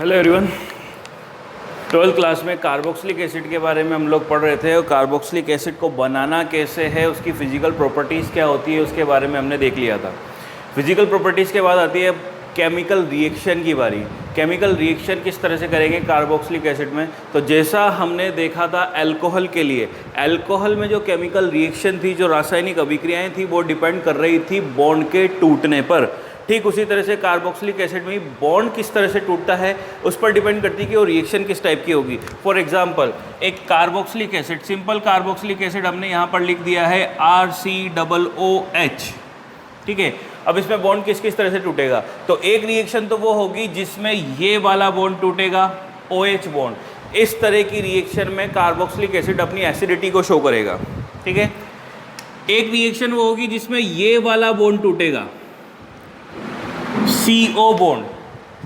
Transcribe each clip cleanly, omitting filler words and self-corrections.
Hello everyone. 12th class में carboxylic acid के बारे में हम लोग पढ़ रहे थे और कार्बोक्सिलिक एसिड को बनाना कैसे है, उसकी फ़िज़िकल प्रॉपर्टीज़ क्या होती है, उसके बारे में हमने देख लिया था। फिज़िकल प्रॉपर्टीज़ के बाद आती है केमिकल रिएक्शन की बारी। केमिकल रिएक्शन किस तरह से करेंगे कार्बोक्सिलिक एसिड में, तो जैसा हमने देखा था अल्कोहल के लिए, अल्कोहल में जो केमिकल रिएक्शन थी, जो रासायनिक अभिक्रियाएँ थी, वो डिपेंड कर रही थी बॉन्ड के टूटने पर। ठीक उसी तरह से कार्बोक्सिलिक एसिड में बॉन्ड किस तरह से टूटता है उस पर डिपेंड करती है कि वो रिएक्शन किस टाइप की होगी। फॉर एग्जांपल एक carboxylic acid, simple carboxylic acid हमने यहाँ पर लिख दिया है RCOOH। ठीक है, अब इसमें बॉन्ड किस किस तरह से टूटेगा, तो एक रिएक्शन तो वो होगी जिसमें ये वाला बॉन्ड टूटेगा, OH बॉन्ड। इस तरह की रिएक्शन में कार्बोक्सिलिक एसिड अपनी एसिडिटी को शो करेगा। ठीक है, एक रिएक्शन वो होगी जिसमें ये वाला बॉन्ड टूटेगा, CO बॉन्ड,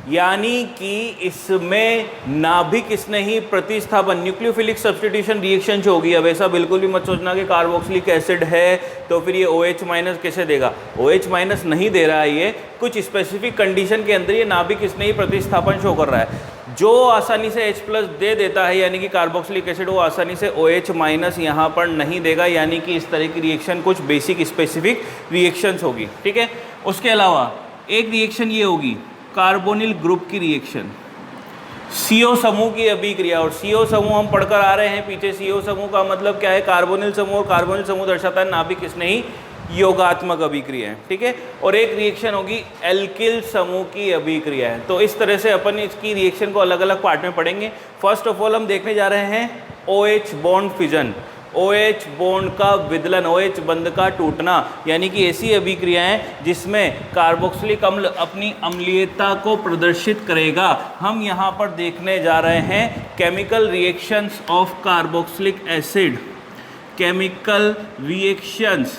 यानी कि इसमें नाभिक स्नेही प्रतिस्थापन, न्यूक्लियोफिलिक सब्स्टिट्यूशन रिएक्शन जो होगी। अब ऐसा बिल्कुल भी मत सोचना कि कार्बोक्सिलिक एसिड है तो फिर ये OH माइनस कैसे देगा। OH माइनस नहीं दे रहा है, ये कुछ स्पेसिफिक कंडीशन के अंदर ये नाभिक स्नेही प्रतिस्थापन शो कर रहा है। जो आसानी से H प्लस दे देता है यानी कि कार्बोक्सिलिक एसिड, वो आसानी से OH माइनस यहाँ पर नहीं देगा, यानी कि इस तरह की रिएक्शन कुछ बेसिक स्पेसिफिक रिएक्शंस होगी। ठीक है, उसके अलावा एक रिएक्शन ये होगी कार्बोनिल ग्रुप की रिएक्शन, CO समूह की अभिक्रिया। और CO समूह हम पढ़कर आ रहे हैं पीछे। CO समूह का मतलब क्या है, कार्बोनिल समूह, और कार्बोनिल समूह दर्शाता है नाभिक स्नेही योगात्मक अभिक्रिया है। ठीक है, और एक रिएक्शन होगी एल्किल समूह की अभिक्रिया है। तो इस तरह से अपन इसकी रिएक्शन को अलग अलग पार्ट में पढ़ेंगे। फर्स्ट ऑफ ऑल हम देखने जा रहे हैं OH bond fission, OH bond का विदलन, OH बंध का टूटना, यानी कि ऐसी अभिक्रियाएं जिसमें कार्बोक्सिलिक अम्ल अपनी अम्लीयता को प्रदर्शित करेगा। हम यहाँ पर देखने जा रहे हैं chemical reactions of carboxylic acid, chemical reactions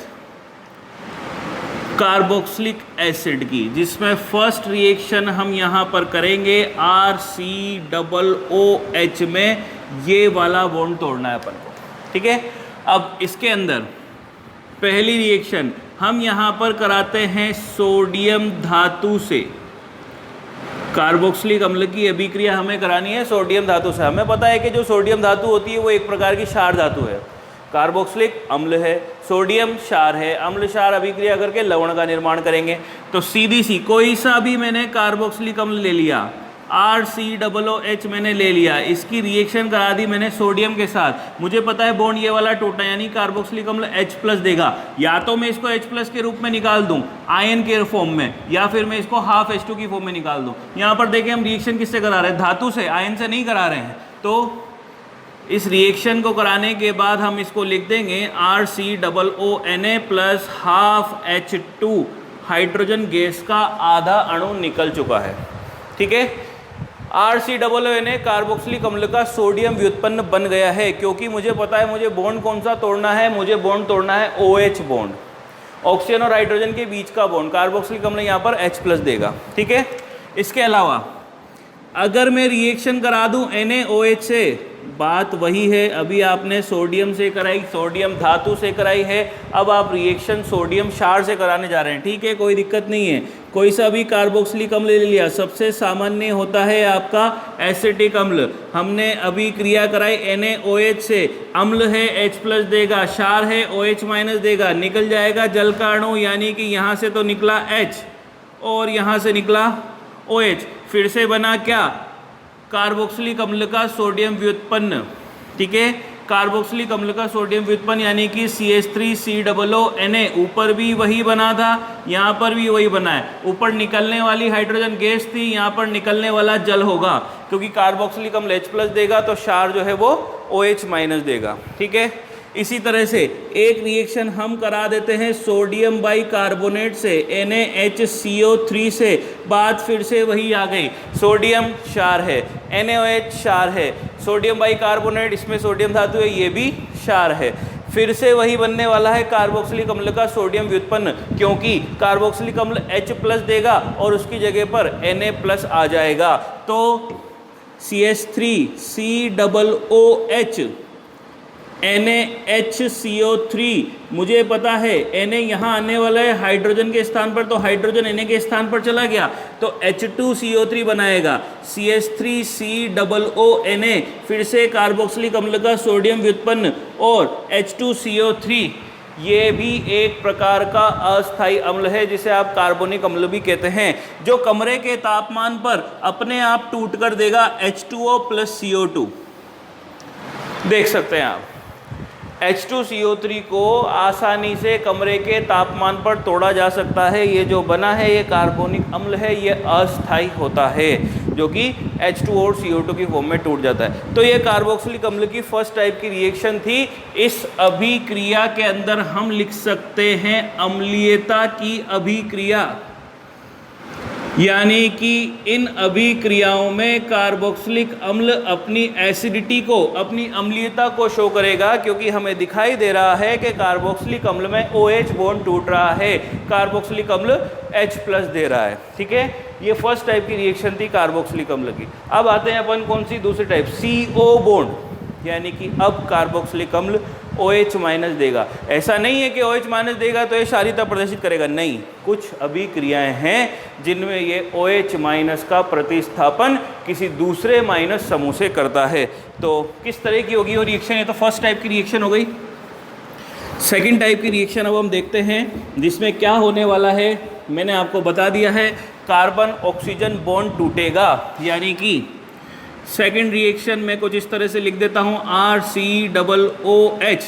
carboxylic acid की, जिसमें फर्स्ट रिएक्शन हम यहाँ पर करेंगे RCOOH में ये वाला बॉन्ड तोड़ना है अपन को। ठीक है, अब इसके अंदर पहली रिएक्शन हम यहाँ पर कराते हैं सोडियम धातु से। कार्बोक्सिलिक अम्ल की अभिक्रिया हमें करानी है सोडियम धातु से। हमें पता है कि जो सोडियम धातु होती है वो एक प्रकार की क्षार धातु है। कार्बोक्सिलिक अम्ल है, सोडियम क्षार है, अम्ल क्षार अभिक्रिया करके लवण का निर्माण करेंगे। तो सीधी सी कोई सा भी मैंने कार्बोक्सिलिक अम्ल ले लिया, RCOOH मैंने ले लिया, इसकी रिएक्शन करा दी मैंने सोडियम के साथ। मुझे पता है बॉन्ड ये वाला टूटा, यानी कार्बोक्सिलिक अम्ल H प्लस देगा। या तो मैं इसको H प्लस के रूप में निकाल दूं आयन के फॉर्म में, या फिर मैं इसको हाफ H2 की फॉर्म में निकाल दूं। यहाँ पर देखें हम रिएक्शन किससे करा रहे हैं, धातु से, आयन से नहीं करा रहे हैं। तो इस रिएक्शन को कराने के बाद हम इसको लिख देंगे RCOONA plus half H2, hydrogen gas का आधा अणु निकल चुका है। ठीक है, RCOONA कार्बोक्सिलिक अम्ल का सोडियम व्युत्पन्न बन गया है, क्योंकि मुझे पता है मुझे बॉन्ड कौन सा तोड़ना है, मुझे बॉन्ड तोड़ना है OH बॉन्ड, ऑक्सीजन और हाइड्रोजन के बीच का बॉन्ड। कार्बोक्सिलिक अम्ल यहाँ पर H प्लस देगा। ठीक है, इसके अलावा अगर मैं रिएक्शन करा दूं NaOH से, बात वही है, अभी आपने सोडियम से कराई, सोडियम धातु से कराई है, अब आप रिएक्शन सोडियम क्षार से कराने जा रहे हैं। ठीक है, कोई दिक्कत नहीं है, कोई सा भी कार्बोक्सिलिक अम्ल ले लिया। सबसे सामान्य होता है आपका एसिटिक अम्ल। हमने अभी क्रिया कराई NaOH से, अम्ल है H प्लस देगा, क्षार है OH माइनस देगा, निकल जाएगा जल का अणु, यानी कि यहाँ से तो निकला H और यहाँ से निकला OH, फिर से बना क्या, कार्बोक्सिलिक अम्ल का सोडियम व्युत्पन्न। ठीक है, कार्बोक्सिलिक अम्ल का सोडियम व्युत्पन्न यानी कि CH3COONA, ऊपर भी वही बना था, यहाँ पर भी वही बना है। ऊपर निकलने वाली हाइड्रोजन गैस थी, यहाँ पर निकलने वाला जल होगा, क्योंकि कार्बोक्सिलिक अम्ल H प्लस देगा तो क्षार जो है वो OH माइनस देगा। ठीक है, इसी तरह से एक रिएक्शन हम करा देते हैं सोडियम बाइकार्बोनेट से, NaHCO3 से। बात फिर से वही आ गई, सोडियम क्षार है, NaOH क्षार है, सोडियम बाइकार्बोनेट, इसमें सोडियम धातु है, ये भी क्षार है। फिर से वही बनने वाला है कार्बोक्सिलिक अम्ल का सोडियम व्युत्पन्न, क्योंकि कार्बोक्सिलिक अम्ल H प्लस देगा और उसकी जगह पर Na प्लस आ जाएगा। तो CH3COOH NaHCO3, मुझे पता है Na यहाँ आने वाला है हाइड्रोजन के स्थान पर, तो हाइड्रोजन Na के स्थान पर चला गया तो H2CO3 बनाएगा, CH3COO Na, फिर से कार्बोक्सिलिक अम्ल का सोडियम व्युत्पन्न और H2CO3, ये भी एक प्रकार का अस्थायी अम्ल है जिसे आप कार्बोनिक अम्ल भी कहते हैं, जो कमरे के तापमान पर अपने आप टूट कर देगा H2O + CO2। देख सकते हैं आप H2CO3 को आसानी से कमरे के तापमान पर तोड़ा जा सकता है। ये जो बना है ये कार्बोनिक अम्ल है, ये अस्थायी होता है जो कि H2O और CO2 की फॉर्म में टूट जाता है। तो ये कार्बोक्सिलिक अम्ल की फर्स्ट टाइप की रिएक्शन थी। इस अभिक्रिया के अंदर हम लिख सकते हैं अम्लीयता की अभिक्रिया, यानी कि इन अभिक्रियाओं में कार्बोक्सिलिक अम्ल अपनी एसिडिटी को, अपनी अम्लीयता को शो करेगा, क्योंकि हमें दिखाई दे रहा है कि कार्बोक्सिलिक अम्ल में OH बॉन्ड टूट रहा है, कार्बोक्सिलिक अम्ल H+ दे रहा है। ठीक है, ये फर्स्ट टाइप की रिएक्शन थी कार्बोक्सिलिक अम्ल की। अब आते हैं अपन कौन सी दूसरी टाइप, CO बॉन्ड, यानी कि अब कार्बोक्सिलिक अम्ल OH- देगा। ऐसा नहीं है कि OH- देगा तो ये क्षारीयता प्रदर्शित करेगा, नहीं, कुछ अभिक्रियाएं हैं जिनमें ये OH- का प्रतिस्थापन किसी दूसरे माइनस समूह से करता है। तो किस तरह की होगी वो रिएक्शन, है तो फर्स्ट टाइप की रिएक्शन हो गई। सेकेंड टाइप की रिएक्शन अब हम देखते हैं जिसमें क्या होने वाला है। मैंने आपको बता दिया है कार्बन ऑक्सीजन बॉन्ड टूटेगा, यानी कि सेकेंड रिएक्शन में कुछ इस तरह से लिख देता हूँ RCOOH,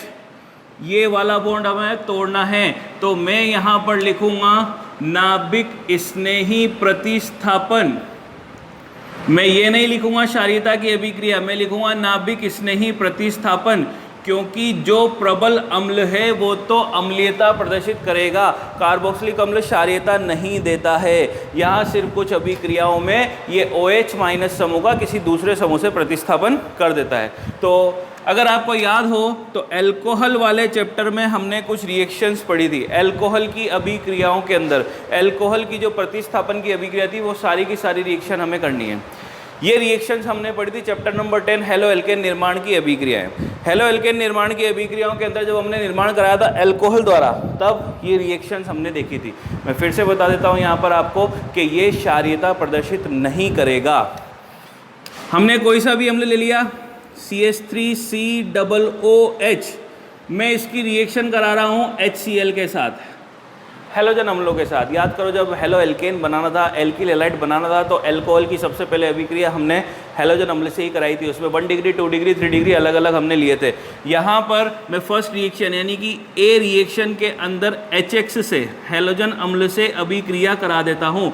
ये वाला बॉन्ड हमें तोड़ना है, तो मैं यहाँ पर लिखूँगा नाभिक स्नेही प्रतिस्थापन। मैं ये नहीं लिखूँगा क्षारीयता की अभिक्रिया, मैं लिखूँगा नाभिक स्नेही प्रतिस्थापन, क्योंकि जो प्रबल अम्ल है वो तो अम्लीयता प्रदर्शित करेगा, कार्बोक्सिलिक अम्ल क्षारीयता नहीं देता है। यहाँ सिर्फ कुछ अभिक्रियाओं में ये OH- समूह का किसी दूसरे समूह से प्रतिस्थापन कर देता है। तो अगर आपको याद हो तो एल्कोहल वाले चैप्टर में हमने कुछ रिएक्शंस पढ़ी थी। एल्कोहल की अभिक्रियाओं के अंदर एल्कोहल की जो प्रतिस्थापन की अभिक्रिया थी वो सारी की सारी रिएक्शन हमें करनी है। ये रिएक्शंस हमने पढ़ी थी चैप्टर नंबर 10 हेलो एल्केन निर्माण की अभिक्रियाएं। हेलो एल्केन निर्माण की अभिक्रियाओं के अंदर जब हमने निर्माण कराया था एल्कोहल द्वारा, तब ये रिएक्शंस हमने देखी थी। मैं फिर से बता देता हूँ यहाँ पर आपको कि ये क्षारीयता प्रदर्शित नहीं करेगा। हमने कोई सा भी अम्ल ले लिया CH3COOH, मैं इसकी रिएक्शन करा रहा हूँ HCl के साथ, हेलोजन अम्लों के साथ। याद करो जब हेलो एल्केन बनाना था, एल्किल हैलाइड बनाना था, तो एल्कोहल की सबसे पहले अभिक्रिया हमने हेलोजन अम्ल से ही कराई थी। उसमें 1 डिग्री 2 डिग्री 3 डिग्री अलग अलग हमने लिए थे। यहाँ पर मैं फर्स्ट रिएक्शन यानी कि ए रिएक्शन के अंदर HX से हेलोजन अम्ल से अभिक्रिया करा देता हूँ।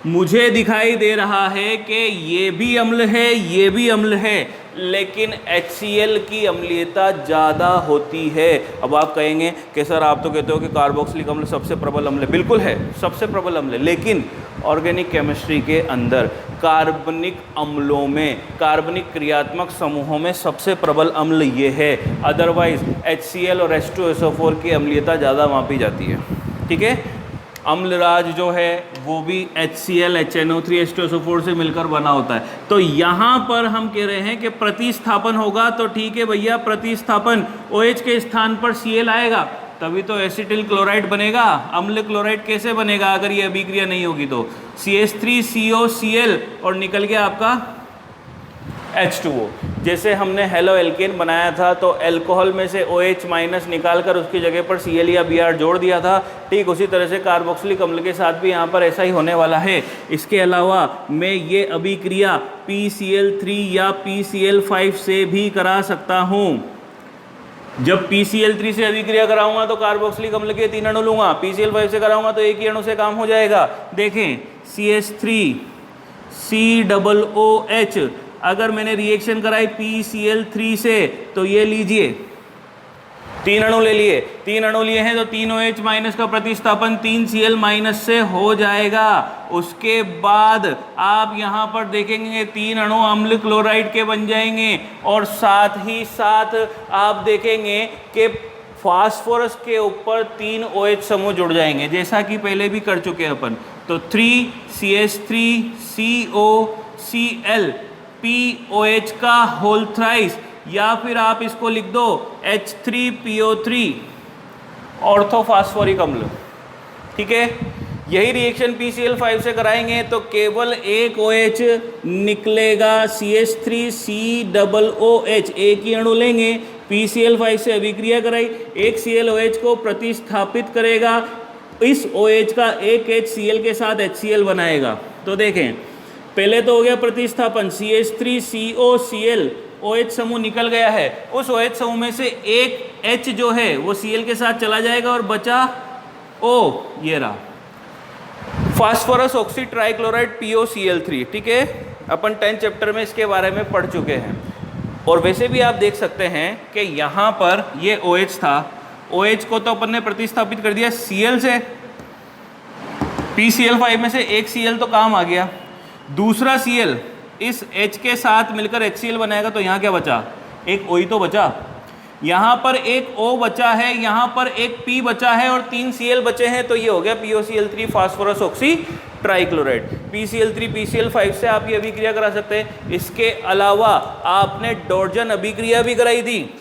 मुझे दिखाई दे रहा है कि ये भी अम्ल है, ये भी अम्ल है, लेकिन HCl की अम्लीयता ज़्यादा होती है। अब आप कहेंगे कि सर आप तो कहते हो कि कार्बोक्सिलिक अम्ल सबसे प्रबल अम्ल है। बिल्कुल है, सबसे प्रबल अम्ल है, लेकिन ऑर्गेनिक केमिस्ट्री के अंदर कार्बनिक अम्लों में, कार्बनिक क्रियात्मक समूहों में सबसे प्रबल अम्ल ये है। अदरवाइज HCl और H2SO4 की अम्लीयता ज़्यादा मापी जाती है। ठीक है, अम्लराज जो है वो भी HCl HNO3 H2SO4 से मिलकर बना होता है। तो यहाँ पर हम कह रहे हैं कि प्रतिस्थापन होगा, तो ठीक है भैया, प्रतिस्थापन OH के स्थान पर Cl आएगा, तभी तो एसिटिल क्लोराइड बनेगा। अम्ल क्लोराइड कैसे बनेगा अगर ये अभिक्रिया नहीं होगी? तो CH3COCl और निकल गया आपका H2O। जैसे हमने हेलो एल्केन बनाया था तो एल्कोहल में से OH- निकाल कर उसकी जगह पर Cl या Br जोड़ दिया था, ठीक उसी तरह से कार्बोक्सिलिक अम्ल के साथ भी यहाँ पर ऐसा ही होने वाला है। इसके अलावा मैं ये अभिक्रिया PCl3 या PCl5 से भी करा सकता हूँ। जब PCl3 से अभिक्रिया कराऊंगा तो कार्बोक्सिलिक अम्ल के 3 अणु लूंगा, PCl5 से कराऊंगा तो एक ही अणु से काम हो जाएगा। देखें CH3COOH, अगर मैंने रिएक्शन कराई PCl3 से तो ये लीजिए 3 अणु ले लिए, 3 अणु लिए हैं तो 3 OH- का प्रतिस्थापन 3 Cl- से हो जाएगा। उसके बाद आप यहाँ पर देखेंगे 3 अणु अम्ल क्लोराइड के बन जाएंगे, और साथ ही साथ आप देखेंगे कि फास्फोरस के ऊपर 3 OH समूह जुड़ जाएंगे, जैसा कि पहले भी कर चुके हैं अपन। तो 3CH3COCl POH का होल थ्राइस या फिर आप इसको लिख दो H3PO3 ऑर्थोफॉस्फोरिक अम्ल। ठीक है, यही रिएक्शन PCl5 से कराएंगे तो केवल एक OH निकलेगा, CH3COOH, एक ही अणु लेंगे, PCl5 से अभिक्रिया कराई, एक ClOH को प्रतिस्थापित करेगा, इस OH का एक HCl के साथ HCl बनाएगा। तो देखें, पहले तो हो गया प्रतिस्थापन, CH3COCl OH समूह निकल गया है, उस OH समूह में से एक H जो है वो Cl के साथ चला जाएगा और बचा O, ये रहा फास्फोरस ऑक्सी ट्राइक्लोराइड POCl3। ठीक है, अपन 10 चैप्टर में इसके बारे में पढ़ चुके हैं। और वैसे भी आप देख सकते हैं कि यहाँ पर ये OH था, OH को तो अपन ने प्रतिस्थापित कर दिया Cl से, PCl5 में से एक Cl तो काम आ गया, दूसरा Cl इस H के साथ मिलकर HCl बनाएगा, तो यहाँ क्या बचा, एक O ही तो बचा, यहाँ पर एक O बचा है, यहाँ पर एक P बचा है और 3 Cl बचे हैं, तो ये हो गया POCl3 phosphorus oxy trichloride. PCl3 PCl5 से आप ये अभिक्रिया करा सकते हैं। इसके अलावा आपने डॉर्जन अभिक्रिया भी कराई थी,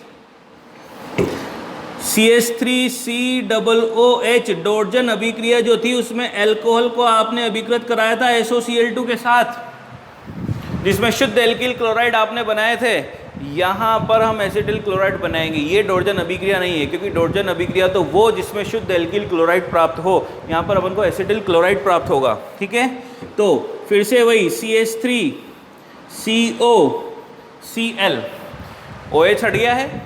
CH3COOH डॉर्जन अभिक्रिया जो थी उसमें अल्कोहल को आपने अभिकृत कराया था SOCl2 के साथ, जिसमें शुद्ध एल्किल क्लोराइड आपने बनाए थे। यहाँ पर हम एसिटिल क्लोराइड बनाएंगे, ये डॉर्जन अभिक्रिया नहीं है, क्योंकि डॉर्जन अभिक्रिया तो वो जिसमें शुद्ध एल्किल क्लोराइड प्राप्त हो, यहाँ पर अपन को एसिटिल क्लोराइड प्राप्त होगा। ठीक है, तो फिर से वही CH3COCl, OH हट गया है,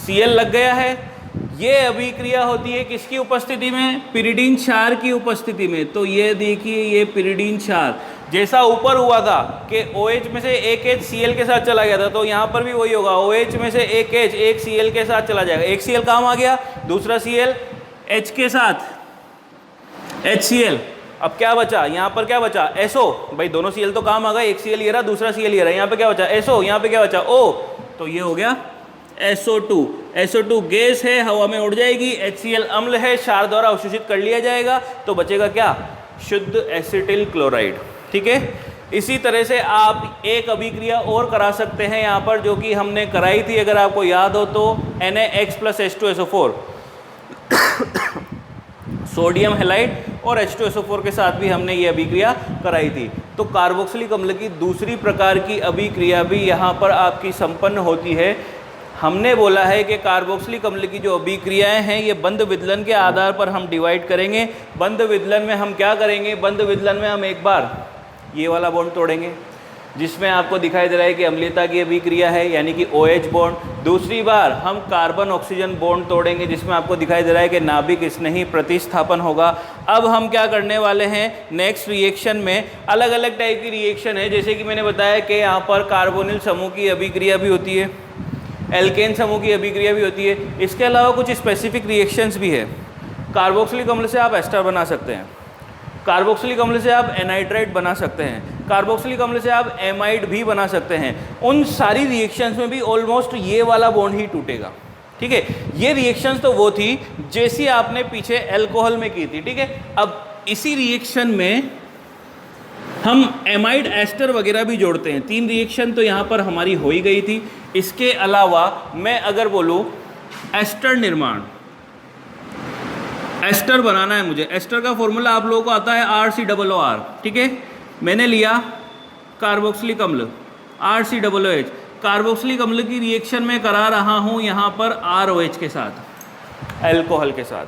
Cl लग गया है। ये अभिक्रिया होती है किसकी उपस्थिति में, पिरिडीन क्षार की उपस्थिति में। तो ये देखिए, ये पिरिडीन क्षार जैसा ऊपर हुआ था कि OH में से एक H Cl के साथ चला गया था, तो यहाँ पर भी वही होगा, OH में से एक H एक Cl के साथ चला जाएगा, एक Cl काम आ गया, दूसरा Cl H के साथ HCl। अब क्या बचा, यहाँ पर क्या बचा, SO, भाई दोनों Cl तो काम आ गए, एक Cl ये रहा, दूसरा Cl ये रहा, यहाँ पे क्या बचा SO, यहाँ पे क्या बचा O, तो ये हो गया SO2। SO2 गैस है, हवा में उड़ जाएगी, HCl अम्ल है, क्षार द्वारा अवशोषित कर लिया जाएगा, तो बचेगा क्या, शुद्ध एसिटिल क्लोराइड। ठीक है, इसी तरह से आप एक अभिक्रिया और करा सकते हैं यहाँ पर, जो कि हमने कराई थी, अगर आपको याद हो तो NaX+H2SO4 सोडियम हैलाइड और H2SO4 के साथ भी हमने ये अभिक्रिया कराई थी। तो कार्बोक्सिलिक अम्ल की दूसरी प्रकार की अभिक्रिया भी यहाँ पर आपकी संपन्न होती है। हमने बोला है कि कार्बोक्सिलिक अम्ल की जो अभिक्रियाएं हैं ये बंध विदलन के आधार पर हम डिवाइड करेंगे। बंध विदलन में हम क्या करेंगे, बंध विदलन में हम एक बार ये वाला बॉन्ड तोड़ेंगे जिसमें आपको दिखाई दे रहा है कि अम्लीयता की अभिक्रिया है, यानी कि OH बॉन्ड। दूसरी बार हम कार्बन ऑक्सीजन बॉन्ड तोड़ेंगे जिसमें आपको दिखाई दे रहा है कि नाभिक स्नेही प्रतिस्थापन होगा। अब हम क्या करने वाले हैं, नेक्स्ट रिएक्शन में अलग अलग टाइप की रिएक्शन है, जैसे कि मैंने बताया कि यहाँ पर कार्बोनिल समूह की अभिक्रिया भी होती है, एल्केन समूह की अभिक्रिया भी होती है। इसके अलावा कुछ स्पेसिफिक रिएक्शंस भी है। कार्बोक्सिलिक अम्ल से आप एस्टर बना सकते हैं, कार्बोक्सिलिक अम्ल से आप एनाइड्राइड बना सकते हैं, कार्बोक्सिलिक अम्ल से आप एमाइड भी बना सकते हैं। उन सारी रिएक्शंस में भी ऑलमोस्ट ये वाला बॉन्ड ही टूटेगा। ठीक है, ये रिएक्शंस तो वो थी जैसी आपने पीछे अल्कोहल में की थी। ठीक है, अब इसी रिएक्शन में हम एमाइड एस्टर वगैरह भी जोड़ते हैं। 3 रिएक्शन तो यहाँ पर हमारी हो ही गई थी। इसके अलावा मैं अगर बोलूँ एस्टर निर्माण, एस्टर बनाना है मुझे, एस्टर का फॉर्मूला आप लोगों को आता है RCOOR। ठीक है, मैंने लिया कार्बोक्सिलिक अम्ल RCOOH, कार्बोक्सिलिक अम्ल की रिएक्शन में करा रहा हूँ यहाँ पर ROH के साथ, अल्कोहल के साथ।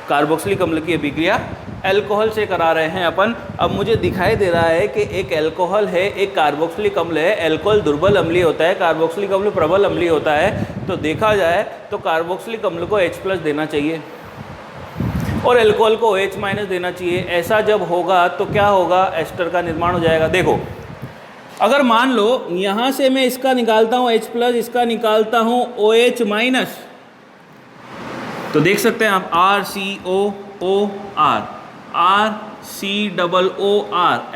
कार्बोक्सिलिक अम्ल की अभिक्रिया अल्कोहल से करा रहे हैं अपन। अब मुझे दिखाई दे रहा है कि एक अल्कोहल है, एक कार्बोक्सिलिक अम्ल है। अल्कोहल दुर्बल अम्लीय होता है, कार्बोक्सिलिक अम्ल प्रबल अम्लीय होता है। तो देखा जाए तो कार्बोक्सिलिक अम्ल को H+ देना चाहिए और अल्कोहल को OH- देना चाहिए। ऐसा जब होगा तो क्या होगा, एस्टर का निर्माण हो जाएगा। देखो, अगर मान लो यहाँ से मैं इसका निकालता हूँ H+, इसका निकालता हूँ OH-, तो देख सकते हैं आप RCOOR,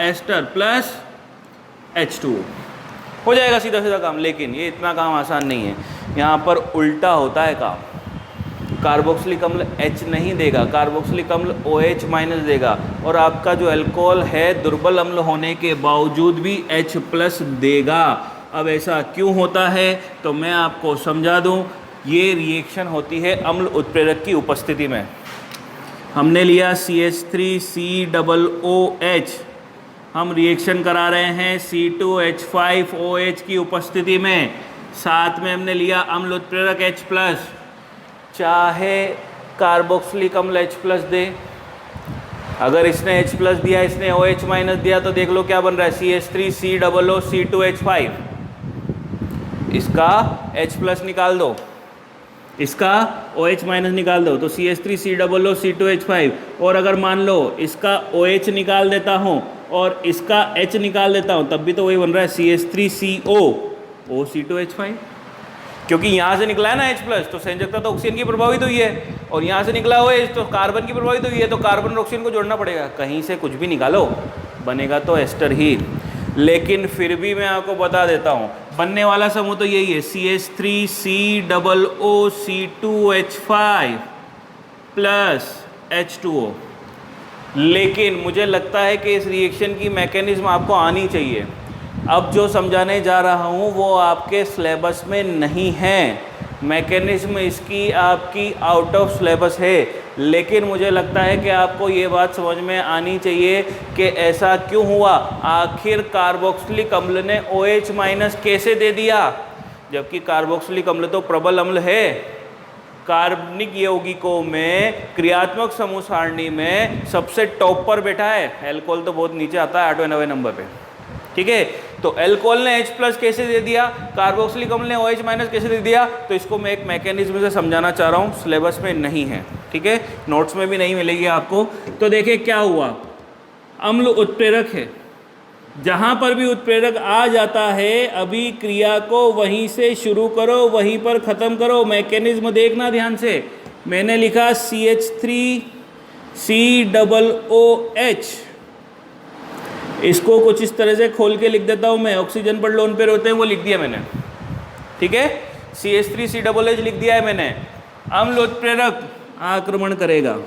एस्टर प्लस H2O हो जाएगा सीधा सीधा काम। लेकिन ये इतना काम आसान नहीं है, यहाँ पर उल्टा होता है काम। कार्बोक्सिलिक अम्ल H नहीं देगा, कार्बोक्सिलिक अम्ल OH- देगा, और आपका जो अल्कोहल है दुर्बल अम्ल होने के बावजूद भी H+ देगा। अब ऐसा क्यों होता है तो मैं आपको समझा दूं। ये रिएक्शन होती है अम्ल उत्प्रेरक की उपस्थिति में। हमने लिया CH3COOH, हम रिएक्शन करा रहे हैं C2H5OH की उपस्थिति में, साथ में हमने लिया अम्ल उत्प्रेरक H+, चाहे कार्बोक्सिलिक अम्ल H+ दे। अगर इसने H+ दिया, इसने OH- दिया तो देख लो क्या बन रहा है, CH3COOC2H5। इसका H+ निकाल दो, इसका OH- निकाल दो, तो CH3COOC2H5। और अगर मान लो इसका OH निकाल देता हूँ और इसका H निकाल देता हूँ, तब भी तो वही बन रहा है CH3COOC2H5, क्योंकि यहाँ से निकला है ना H+, तो संयोजकता तो ऑक्सीजन की प्रभावित हुई है, और यहाँ से निकला OH तो कार्बन की प्रभावित हुई है, तो कार्बन और ऑक्सीजन को जोड़ना पड़ेगा। कहीं से कुछ भी निकालो, बनेगा तो एस्टर ही। लेकिन फिर भी मैं आपको बता देता हूँ, बनने वाला समूह तो यही है, CH3COOC2H5 प्लस H2O। लेकिन मुझे लगता है कि इस रिएक्शन की मैकेनिज्म आपको आनी चाहिए। अब जो समझाने जा रहा हूँ वो आपके सिलेबस में नहीं है, मैकेनिज्म इसकी आपकी आउट ऑफ सिलेबस है, लेकिन मुझे लगता है कि आपको ये बात समझ में आनी चाहिए कि ऐसा क्यों हुआ। आखिर कार्बोक्सिलिक अम्ल ने OH- कैसे दे दिया, जबकि कार्बोक्सिलिक अम्ल तो प्रबल अम्ल है। कार्बनिक यौगिकों में क्रियात्मक समूह सारणी में सबसे टॉप पर बैठा है, एल्कोहल तो बहुत नीचे आता है 8वें 9वें नंबर पे, ठीक है। तो एल्कोहल ने H+ कैसे दे दिया, कार्बोक्सिलिक अम्ल ने OH- कैसे दे दिया, तो इसको मैं एक मैकेनिज्म से समझाना चाह रहा हूँ, सिलेबस में नहीं है, ठीक है, नोट्स में भी नहीं मिलेगी आपको। तो देखिए क्या हुआ, अम्ल उत्प्रेरक है, जहाँ पर भी उत्प्रेरक आ जाता है अभी क्रिया को वहीं से शुरू करो, वहीं पर ख़त्म करो। मैकेनिज्म देखना ध्यान से, मैंने लिखा CH3COOH, इसको कुछ इस तरह से खोल के लिख देता हूँ मैं, ऑक्सीजन पर लोन पेयर होते हैं वो लिख दिया मैंने, ठीक है, CH3COOH लिख दिया है मैंने। अम्ल उत्प्रेरक आक्रमण करेगा,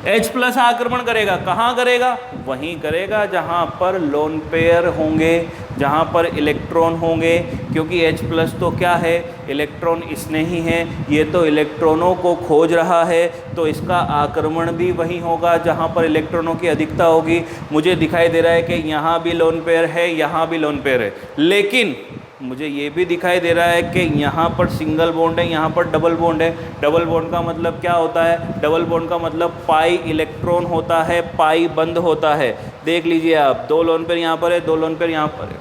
H+ आक्रमण करेगा, कहाँ करेगा, वहीं करेगा जहाँ पर लोन पेयर होंगे, जहाँ पर इलेक्ट्रॉन होंगे, क्योंकि H+ तो क्या है, इलेक्ट्रॉन इसने ही है, ये तो इलेक्ट्रॉनों को खोज रहा है, तो इसका आक्रमण भी वहीं होगा जहाँ पर इलेक्ट्रॉनों की अधिकता होगी। मुझे दिखाई दे रहा है कि यहाँ भी लोन पेयर है, यहाँ भी लोन पेयर है, लेकिन मुझे ये भी दिखाई दे रहा है कि यहाँ पर सिंगल बॉन्ड है, यहाँ पर डबल बॉन्ड है। डबल बॉन्ड का मतलब क्या होता है, डबल बॉन्ड का मतलब पाई इलेक्ट्रॉन होता है, पाई बंद होता है। देख लीजिए आप, 2 लोन पेयर यहाँ पर है, 2 लोन पेयर यहाँ पर है,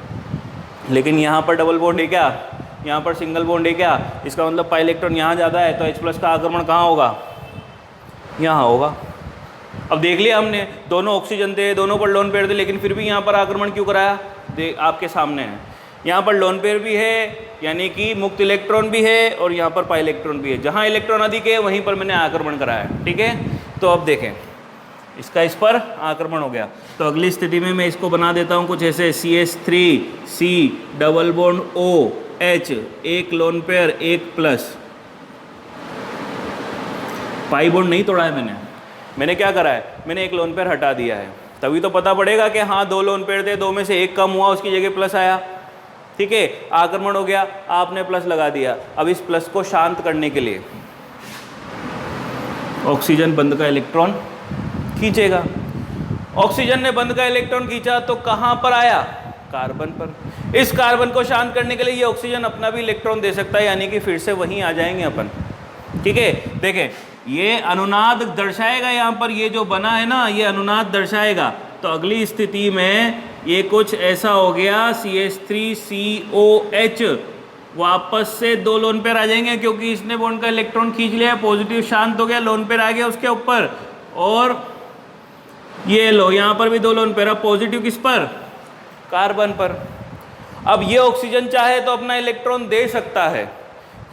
लेकिन यहाँ पर डबल बॉन्ड है क्या, यहाँ पर सिंगल बॉन्ड है क्या, इसका मतलब पाई इलेक्ट्रॉन यहाँ ज़्यादा है, तो H+ का आक्रमण कहाँ होगा, यहाँ होगा। अब देख लिया हमने, दोनों ऑक्सीजन थे, दोनों पर लोन पेयर थे, लेकिन फिर भी यहाँ पर आक्रमण क्यों कराया, आपके सामने है। यहाँ पर लोन पेयर भी है, यानी कि मुक्त इलेक्ट्रॉन भी है, और यहाँ पर पाई इलेक्ट्रॉन भी है। जहाँ इलेक्ट्रॉन अधिक है वहीं पर मैंने आक्रमण कराया, ठीक है। तो अब देखें, इसका इस पर आक्रमण हो गया, तो अगली स्थिति में मैं इसको बना देता हूँ कुछ ऐसे, CH3C डबल बॉन्ड OH, एक लोन पेयर, एक प्लस, पाई बॉन्ड नहीं तोड़ा है मैंने क्या करा है, मैंने एक लोन पेयर हटा दिया है, तभी तो पता पड़ेगा कि हाँ 2 लोन पेयर थे, 2 में से एक कम हुआ, उसकी जगह प्लस आया, ठीक है, आक्रमण हो गया, आपने प्लस लगा दिया। अब इस प्लस को शांत करने के लिए ऑक्सीजन बंद का इलेक्ट्रॉन खींचेगा। ऑक्सीजन ने बंद का इलेक्ट्रॉन खींचा तो कहाँ पर आया, कार्बन पर। इस कार्बन को शांत करने के लिए ये ऑक्सीजन अपना भी इलेक्ट्रॉन दे सकता है, यानी कि फिर से वहीं आ जाएंगे अपन, ठीक है। देखें, ये अनुनाद दर्शाएगा, यहाँ पर ये जो बना है ना, ये अनुनाद दर्शाएगा। तो अगली स्थिति में ये कुछ ऐसा हो गया, CH3COH वापस से 2 लोन पेयर आ जाएंगे, क्योंकि इसने बॉन्ड का इलेक्ट्रॉन खींच लिया, पॉजिटिव शांत हो गया, लोन पेयर आ गया उसके ऊपर, और ये लो यहाँ पर भी 2 लोन पेयर। अब पॉजिटिव किस पर, कार्बन पर। अब ये ऑक्सीजन चाहे तो अपना इलेक्ट्रॉन दे सकता है,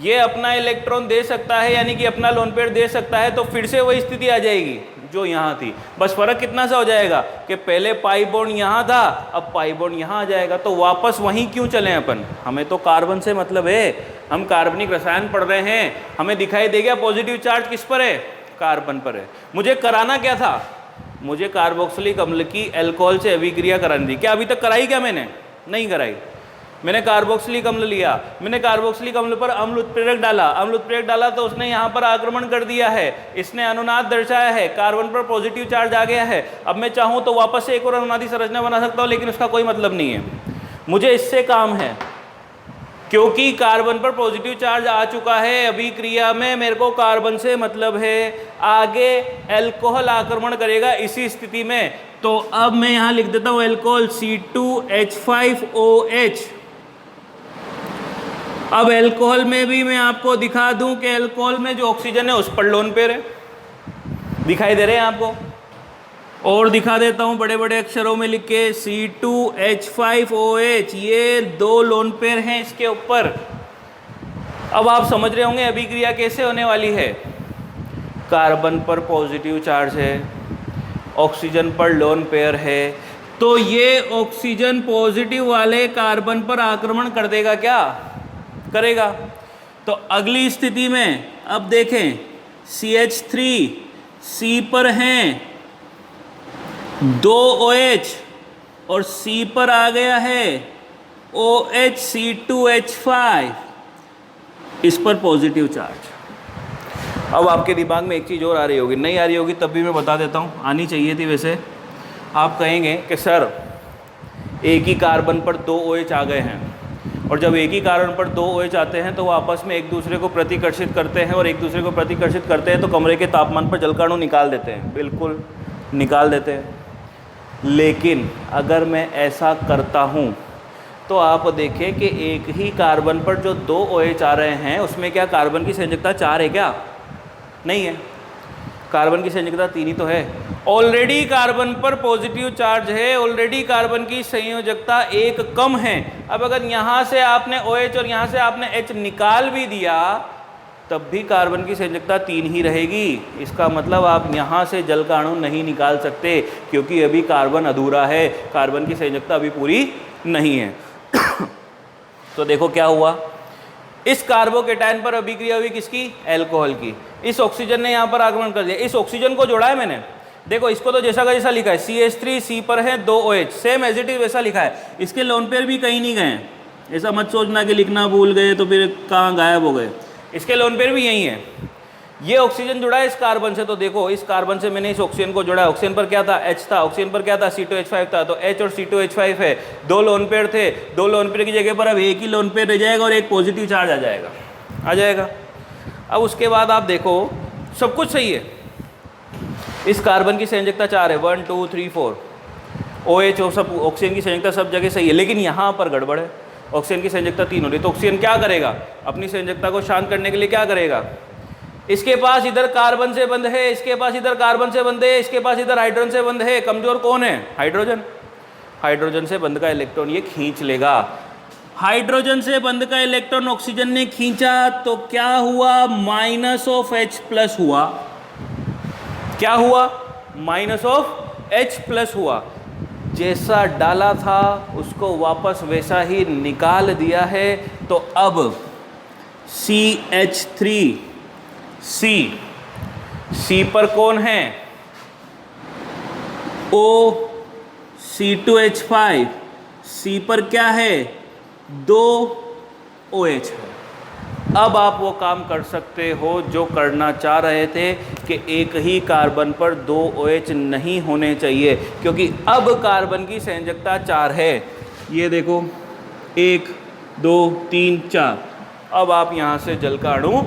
ये अपना इलेक्ट्रॉन दे सकता है, यानी कि अपना लोन पेयर दे सकता है, तो फिर से वही स्थिति आ जाएगी जो यहाँ थी। बस फर्क कितना सा हो जाएगा कि पहले पाई बॉन्ड यहाँ था, अब पाई बॉन्ड यहाँ आ जाएगा। तो वापस वहीं क्यों चलें अपन, हमें तो कार्बन से मतलब है, हम कार्बनिक रसायन पढ़ रहे हैं, हमें दिखाई देगा पॉजिटिव चार्ज किस पर है, कार्बन पर है। मुझे कराना क्या था, मुझे कार्बोक्सिलिक अम्ल की एल्कोहल से अभिक्रिया करानी थी। क्या अभी तक कराई क्या मैंने, नहीं कराई। मैंने कार्बोक्सिलिक अम्ल लिया, मैंने कार्बोक्सिलिक अम्ल पर अम्ल उत्प्रेरक डाला, अम्ल उत्प्रेरक डाला तो उसने यहाँ पर आक्रमण कर दिया है, इसने अनुनाद दर्शाया है, कार्बन पर पॉजिटिव चार्ज आ गया है। अब मैं चाहूँ तो वापस से एक और अनुनादी संरचना बना सकता हूँ, लेकिन उसका कोई मतलब नहीं है, मुझे इससे काम है, क्योंकि कार्बन पर पॉजिटिव चार्ज आ चुका है। अभिक्रिया में मेरे को कार्बन से मतलब है, आगे एल्कोहल आक्रमण करेगा इसी स्थिति में। तो अब मैं यहां लिख देता हूं एल्कोहल C2H5OH। अब एल्कोहल में भी मैं आपको दिखा दूं कि एल्कोहल में जो ऑक्सीजन है उस पर लोन पेयर है, दिखाई दे रहे हैं आपको, और दिखा देता हूं बड़े बड़े अक्षरों में लिख के C2H5OH, ये 2 लोन पेयर हैं इसके ऊपर। अब आप समझ रहे होंगे अभिक्रिया कैसे होने वाली है। कार्बन पर पॉजिटिव चार्ज है, ऑक्सीजन पर लोन पेयर है, तो ये ऑक्सीजन पॉजिटिव वाले कार्बन पर आक्रमण कर देगा, क्या करेगा। तो अगली स्थिति में अब देखें CH3 C पर हैं 2 OH और C पर आ गया है OH C2H5, इस पर पॉजिटिव चार्ज। अब आपके दिमाग में एक चीज़ और आ रही होगी, नहीं आ रही होगी तब भी मैं बता देता हूँ, आनी चाहिए थी वैसे। आप कहेंगे कि सर एक ही कार्बन पर 2 OH आ गए हैं, और जब एक ही कार्बन पर 2 OH आते हैं तो वो आपस में एक दूसरे को प्रतिकर्षित करते हैं, और एक दूसरे को प्रतिकर्षित करते हैं तो कमरे के तापमान पर जलकाणु निकाल देते हैं, बिल्कुल निकाल देते हैं। लेकिन अगर मैं ऐसा करता हूँ तो आप देखें कि एक ही कार्बन पर जो 2 OH आ रहे हैं उसमें क्या कार्बन की संयोजकता 4 है क्या? नहीं है, कार्बन की संयोजकता 3 ही तो है। ऑलरेडी कार्बन पर पॉजिटिव चार्ज है, ऑलरेडी कार्बन की संयोजकता 1 कम है। अब अगर यहाँ से आपने OH और यहाँ से आपने H निकाल भी दिया तब भी कार्बन की संयोजकता 3 ही रहेगी। इसका मतलब आप यहाँ से जलकाणु नहीं निकाल सकते, क्योंकि अभी कार्बन अधूरा है, कार्बन की संयोजकता अभी पूरी नहीं है। तो देखो क्या हुआ, इस कार्बोकेटायन पर अभिक्रिया हुई किसकी? एल्कोहल की। इस ऑक्सीजन ने यहाँ पर आक्रमण कर दिया, इस ऑक्सीजन को जोड़ा है मैंने, देखो इसको तो जैसा का जैसा लिखा है, CH3 C पर है 2 OH, same as it is वैसा लिखा है। इसके लोन पेयर भी कहीं नहीं गए, ऐसा मत सोचना कि लिखना भूल गए तो फिर कहाँ गायब हो गए, इसके लोन पेयर भी यही है। ये ऑक्सीजन जुड़ा है इस कार्बन से, तो देखो इस कार्बन से मैंने इस ऑक्सीजन को जोड़ा है, ऑक्सीजन पर क्या था? H था, ऑक्सीजन पर क्या था? C2H5 था, तो H और C2H5 है, 2 लोन पेयर थे, 2 लोन पेयर की जगह पर अब एक ही लोन पेयर रह जाएगा और एक पॉजिटिव चार्ज आ जाएगा। अब उसके बाद आप देखो सब कुछ सही है, इस कार्बन की संयोजकता 4 है, 1 2 3 4, OH और सब ऑक्सीजन की संयोजकता सब जगह सही है, लेकिन यहाँ पर गड़बड़ है, ऑक्सीजन की संयोजकता 3 हो रही। तो ऑक्सीजन क्या करेगा? अपनी संयोजकता को शांत करने के लिए क्या करेगा? इसके पास इधर कार्बन से बंध है, इसके पास इधर कार्बन से बंध है, इसके पास इधर हाइड्रोजन से बंध है, कमजोर कौन है? हाइड्रोजन। हाइड्रोजन से बंध का इलेक्ट्रॉन ये खींच लेगा। हाइड्रोजन से बंध का इलेक्ट्रॉन ऑक्सीजन ने खींचा तो क्या हुआ? -H+ हुआ। क्या हुआ? -H+ हुआ। जैसा डाला था उसको वापस वैसा ही निकाल दिया है। तो अब C पर कौन है? O C2H5, C पर क्या है? 2 OH है। अब आप वो काम कर सकते हो जो करना चाह रहे थे कि एक ही कार्बन पर 2 OH नहीं होने चाहिए, क्योंकि अब कार्बन की संयोजकता 4 है। ये देखो 1 2 3 4, अब आप यहाँ से जलकाणु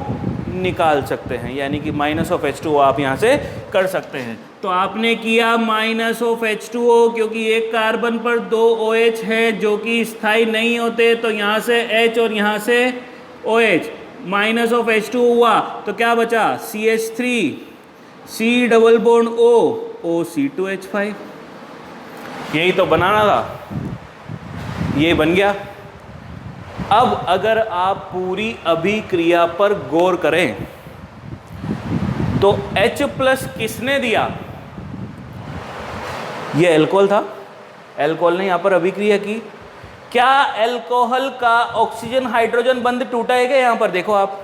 निकाल सकते हैं, यानी कि -H2O आप यहाँ से कर सकते हैं। तो आपने किया -H2O, क्योंकि एक कार्बन पर 2 OH है जो कि स्थायी नहीं होते, तो यहाँ से H और यहाँ से OH, -H2O हुआ तो क्या बचा? CH3 C double bond O C2H5, यही तो बनाना था, ये बन गया। अब अगर आप पूरी अभिक्रिया पर गौर करें तो H+ किसने दिया? ये अल्कोहल था, अल्कोहल ने यहां पर अभिक्रिया की। क्या अल्कोहल का ऑक्सीजन हाइड्रोजन बंध टूटा है क्या? यहां पर देखो आप,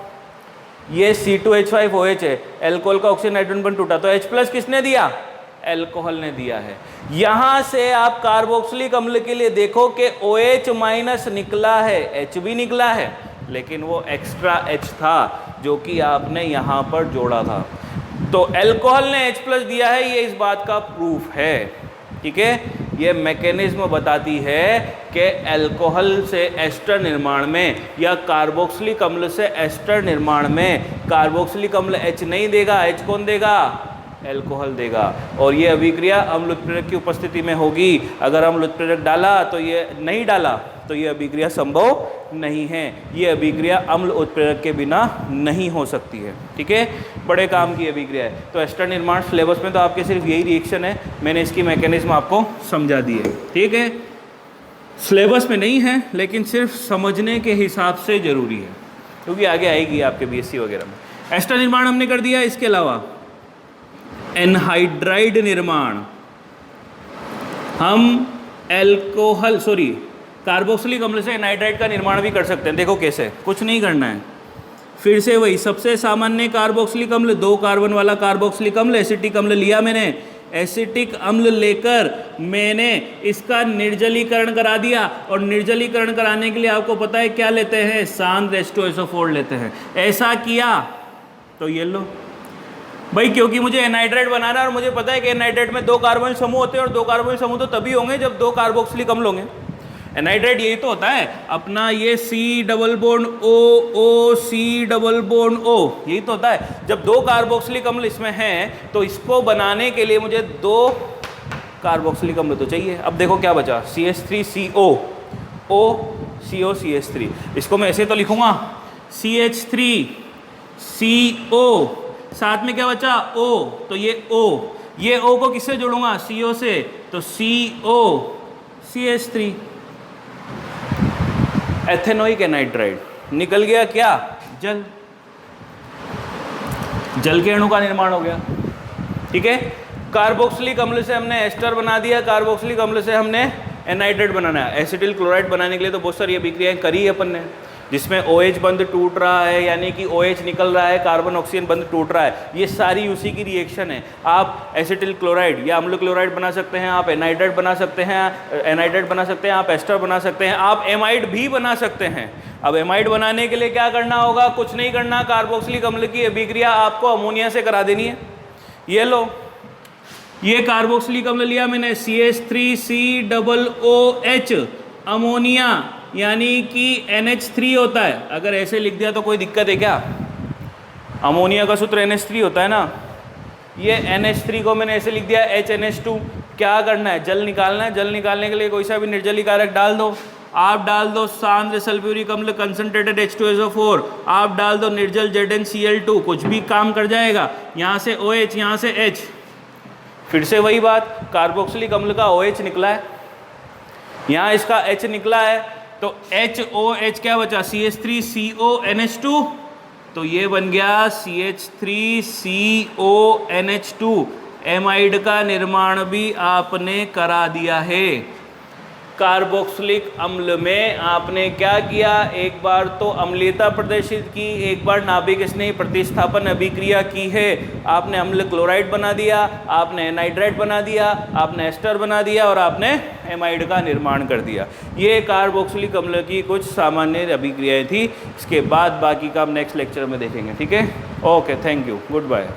ये C2H5OH है, अल्कोहल का ऑक्सीजन हाइड्रोजन बंध टूटा, तो H+ किसने दिया? अल्कोहल ने दिया है। यहां से आप कार्बोक्सिलिक अम्ल के लिए देखो कि OH माइनस निकला है, H भी निकला है, लेकिन वो एक्स्ट्रा H था जो कि आपने यहां पर जोड़ा था। तो अल्कोहल ने H+ दिया है, ये इस बात का प्रूफ है। ठीक है, ये मैकेनिज्म बताती है कि अल्कोहल से एस्टर निर्माण में या कार्बोक्सिलिक अम्ल से एस्टर निर्माण में कार्बोक्सिलिक अम्ल H नहीं देगा, H कौन देगा? अल्कोहल देगा। और ये अभिक्रिया अम्ल उत्प्रेरक की उपस्थिति में होगी। अगर अम्ल उत्प्रेरक डाला तो ये नहीं डाला तो ये अभिक्रिया संभव नहीं है। ये अभिक्रिया अम्ल उत्प्रेरक के बिना नहीं हो सकती है। ठीक है, बड़े काम की अभिक्रिया है। तो एस्टर निर्माण सिलेबस में तो आपके सिर्फ यही रिएक्शन है, मैंने इसकी मैकेनिज्म आपको समझा दी है। ठीक है, सिलेबस में नहीं है लेकिन सिर्फ समझने के हिसाब से जरूरी है, क्योंकि आगे आएगी आपके BSc वगैरह में। एस्टर निर्माण हमने कर दिया। इसके अलावा एनहाइड्राइड निर्माण, हम कार्बोक्सिलिक अम्ल से एनहाइड्राइड का निर्माण भी कर सकते हैं। देखो कैसे, कुछ नहीं करना है, फिर से वही सबसे सामान्य कार्बोक्सिलिक अम्ल, 2 कार्बन वाला कार्बोक्सिलिक अम्ल, एसिटिक अम्ल लिया मैंने। एसिटिक अम्ल लेकर मैंने इसका निर्जलीकरण करा दिया, और निर्जलीकरण कराने के लिए आपको पता है क्या लेते हैं? सांद्र H2SO4 लेते हैं। ऐसा किया तो ये लो भाई, क्योंकि मुझे एनहाइड्राइड बनाना है और मुझे पता है कि एनहाइड्राइड में 2 कार्बोनिल समूह होते हैं, और 2 कार्बोनिल समूह तो तभी होंगे जब 2 कार्बोक्सिलिक अम्ल होंगे। एनहाइड्राइड यही तो होता है अपना, ये C double bond O C double bond O, यही तो होता है। जब 2 कार्बोक्सिलिक अम्ल इसमें हैं तो इसको बनाने के लिए मुझे 2 कार्बोक्सिलिक अम्ल तो चाहिए। अब देखो क्या बचा, CH3CO, O CO CH3, इसको मैं ऐसे तो लिखूंगा CH3CO, साथ में क्या बचा? O, तो ये O को किससे जोड़ूंगा? CO से, तो CO CH3, एथेनोइक एनहाइड्राइड। निकल गया क्या? जल। जल के अणु का निर्माण हो गया। ठीक है, कार्बोक्सिलिक अम्ल से हमने एस्टर बना दिया, कार्बोक्सिलिक अम्ल से हमने एनहाइड्राइड बनाना है। एसिटिल क्लोराइड बनाने के लिए तो बहुत सारी अभिक्रियाएं करी है अपन ने, जिसमें OH बंध टूट रहा है, यानी कि OH निकल रहा है, कार्बन ऑक्सीजन बंध टूट रहा है। ये सारी उसी की रिएक्शन है। आप एसिटिल क्लोराइड या अम्ल क्लोराइड बना सकते हैं, आप एनहाइड्राइड बना सकते हैं, आप एस्टर बना सकते हैं, आप एमाइड भी बना सकते हैं। अब एमाइड बनाने के लिए क्या करना होगा? कुछ नहीं करना, कार्बोक्सिलिक अम्ल की अभिक्रिया आपको अमोनिया से करा देनी है। ये लो, ये कार्बोक्सिलिक अम्ल लिया मैंने, CH3COOH, अमोनिया, यानी कि NH3 होता है। अगर ऐसे लिख दिया तो कोई दिक्कत है क्या? अमोनिया का सूत्र NH3 होता है ना। ये NH3 को मैंने ऐसे लिख दिया HNH2। क्या करना है? जल निकालना है। जल निकालने के लिए कोई सा भी निर्जलीकारक डाल दो। आप डाल दो सांद्र सल्फ्यूरिक अम्ल कंसंट्रेटेड H2SO4, आप डाल दो निर्जल ZnCl2, कुछ भी काम कर जाएगा। यहाँ से OH, यहाँ से H, फिर से वही बात, कार्बोक्सिलिक अम्ल का OH निकला है, यहाँ इसका H निकला है, तो HOH क्या बचा? CH3CONH2, तो ये बन गया CH3CONH2। एमाइड का निर्माण भी आपने करा दिया है। कार्बोक्सिलिक अम्ल में आपने क्या किया? एक बार तो अम्लीयता प्रदर्शित की, एक बार नाभिक स्नेही प्रतिस्थापन अभिक्रिया की है। आपने अम्ल क्लोराइड बना दिया, आपने एनहाइड्राइड बना दिया, आपने एस्टर बना दिया, और आपने एमाइड का निर्माण कर दिया। ये कार्बोक्सिलिक अम्ल की कुछ सामान्य अभिक्रियाएं थी। इसके बाद बाकी का हम नेक्स्ट लेक्चर में देखेंगे। ठीक है, okay, thank you, good bye.